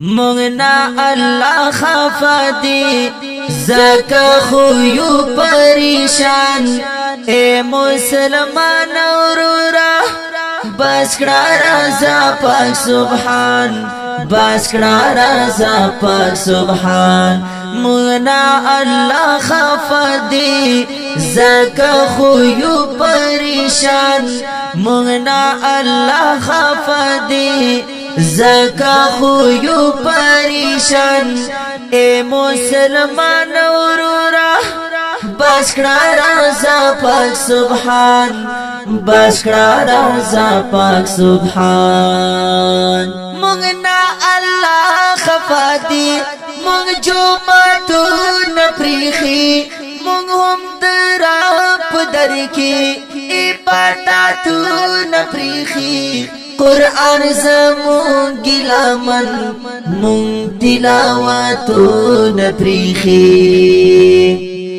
مغنا الله خفا دی زکا خویو پریشان اے مسلمان اورورا بس کړه رضا پاک سبحان بس کړه رضا پاک سبحان مغنا الله خفا دی زکا خویو پریشان مغنا الله خفا دی زکا خویو پریشان اے مسلمان اورورا بس کړه رضا پاک سبحان بس کړه رضا پاک سبحان مغنا الله خفا دی مونږ جوماتو نپریخي مونږ هم دراب درکي عبادتو نپریخي قرآن زمون گلامن مون تلاواتو نپریخی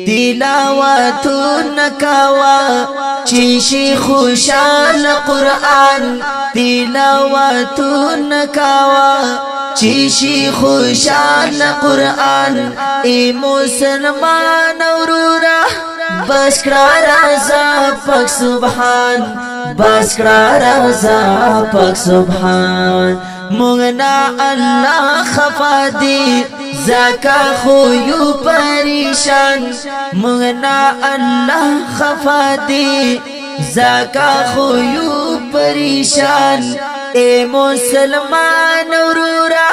تلاواتو نکاوا چیشی خوشان قرآن تلاواتو نکاوا چیشی خوشان قرآن ای مسلمان اورورا بس کړه رضا پاک سبحان بس کړه رضا پاک سبحان مغنا الله خفا دی زکا خویو پریشان مغنا الله خفا دی زکا خویو پریشان اے مسلمان اورورا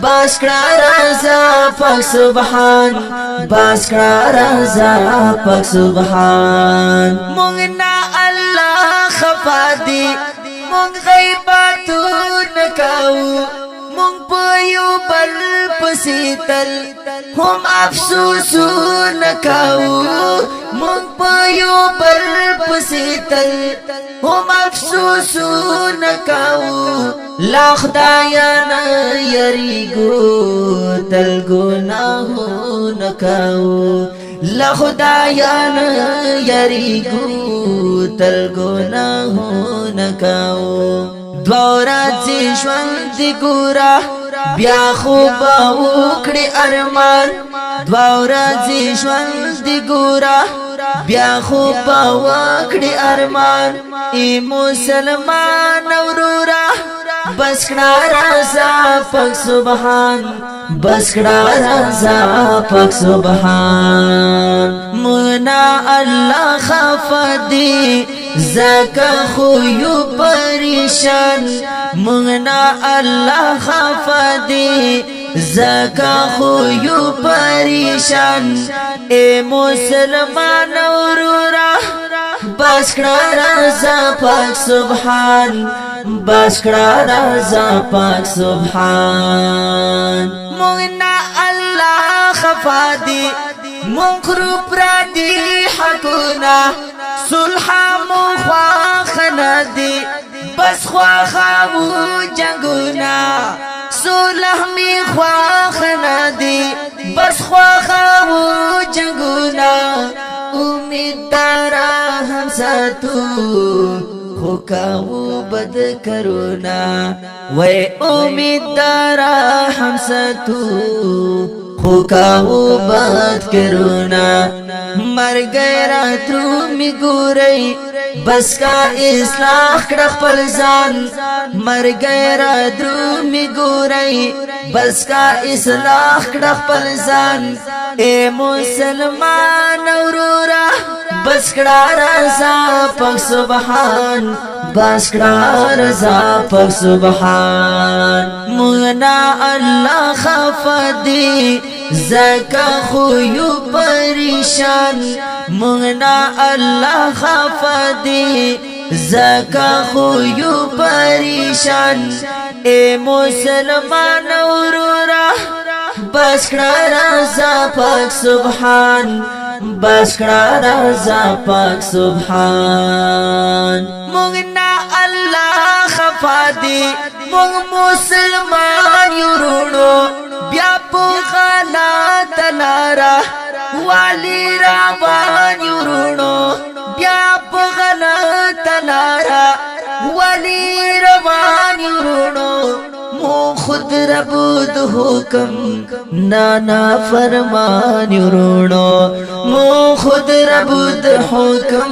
بس کړه رضا پاک سبحان بس کړه رضا پاک سبحان مغنا الله خفا دی مونږ غیباتو نکاو مونږ په یو بل پسې تل هم افسوسو نکاو مونږ په یو بل پسې تل هم افسوسو نکاو لا خدایا نه یریګو تل ګناهو نکاو لا خدایا نه یریګو تل ګناهو نکاو دورات ژوند ګورا بیا خو به وکړي ارمان دورات ژوند ګورا بیا خو به وکړي ارمان ای مسلمان اورورا بس کړه رضا پاک سبحان بس کړه رضا پاک سبحان مغنا الله خفا دی زکا خویو پریشان مغنا الله خفا دی زکا خویو پریشان اے مسلمان اورورا بس کړه رضا پاک سبحان بس کړه رضا پاک سبحان مغنا الله خفا دی منخرو پرا دی حقونا صلح مخواخنا دی بس خواخامو جنگونا صلح می خواخنا دی بس خواخامو جنگونا امید دارا ہم ساتو خوکاو بد کرونا وے امید دارا ہم ساتو خوکاو بد کرونا مر گئے راترو می گورئی بس کا اصلاح کړه خپل ځان مر گئے راترو می گورئی بس کا اصلاح کړه خپل ځان اے مسلمان اورورا بس کړه رضا پاک سبحان بس کړه رضا پاک سبحان مغنا الله خفا دی زکا خویو پریشان مغنا الله خفا دی زکا خویو پریشان اے مسلمان اورورا بس کړه رضا پاک سبحان بس کړه رضا پاک سبحان مغنا الله خفا دی مونږ مسلمان یورونو بیا په غلط لارا والی روان یورونو بیا په غلط لارا والی روان یورونو مو خود ربو د حکم نانا فرمان ورونو مو خود ربو د حکم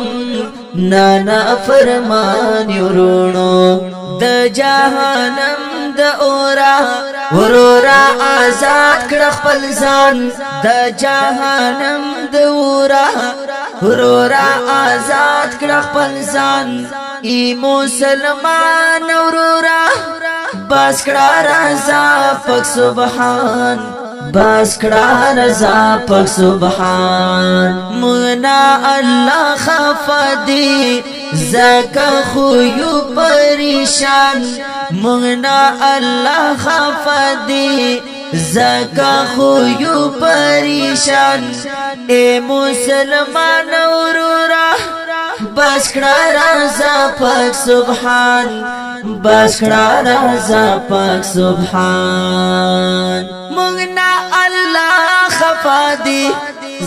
نانا فرمان ورونو د جهنم د اورا ورورا آزاد کړه خپل ځان د جهنم د اورا ورورا آزاد کړه خپل ځان ای مسلمان ورورا بس کړه رضا پاک سبحان بس کړه رضا پاک سبحان منا الله خفدی زکا خو یو پریشان منا الله خفدی زکا خو یو پریشان اے مسلمان ورورا بس کړه رضا پاک سبحان بس کړه رضا پاک سبحان مغنا الله خفا دی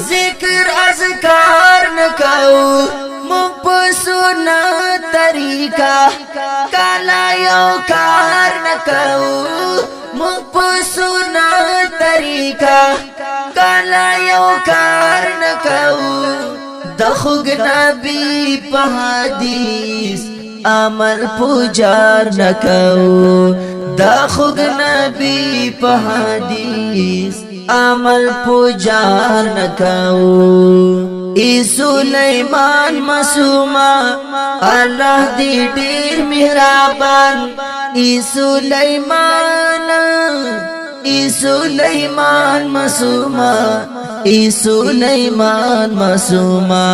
ذکر اذکار نکاو مغ پسونا طریقہ کالا یو کار نکاو مغ پسونا طریقہ کالا یو کار نکاو دخوگ نبی پا حدیث عمل پوجار نکاو دخوگ نبی پا حدیث عمل پوجار نکاو ای سلیمان مسوما اللہ دی دیر مہرابان ای سلیمان مسوما ای سلیمان مسوما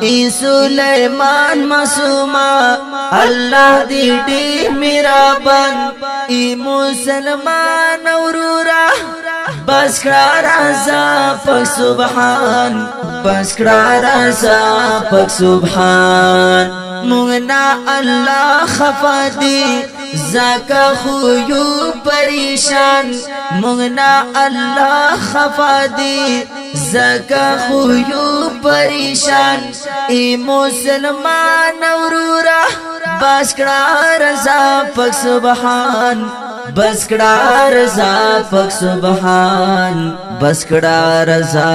ای سلیمان مسوما اللہ دی دیر مہرابان ای مسلمان ورورا بس کړه رضا پاک سبحان بس کړه رضا پاک سبحان مغنا الله خفا دی زکا خو یو پریشان مغنا الله خفا دی زکا خو یو پریشان ای مسلمان ورورا بس کړه رضا پاک سبحان بس کړه رضا پاک سبحان بس کړه رضا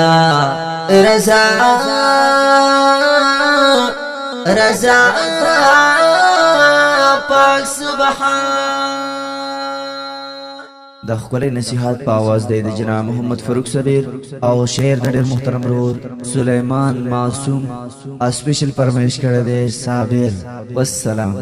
پاک سبحان د خپل نصيحت په आवाज د جناب محمد فاروق صدر او شعر د محترم رور سلیمان معصوم اسپیشل پرمیش کړه دې صابر والسلام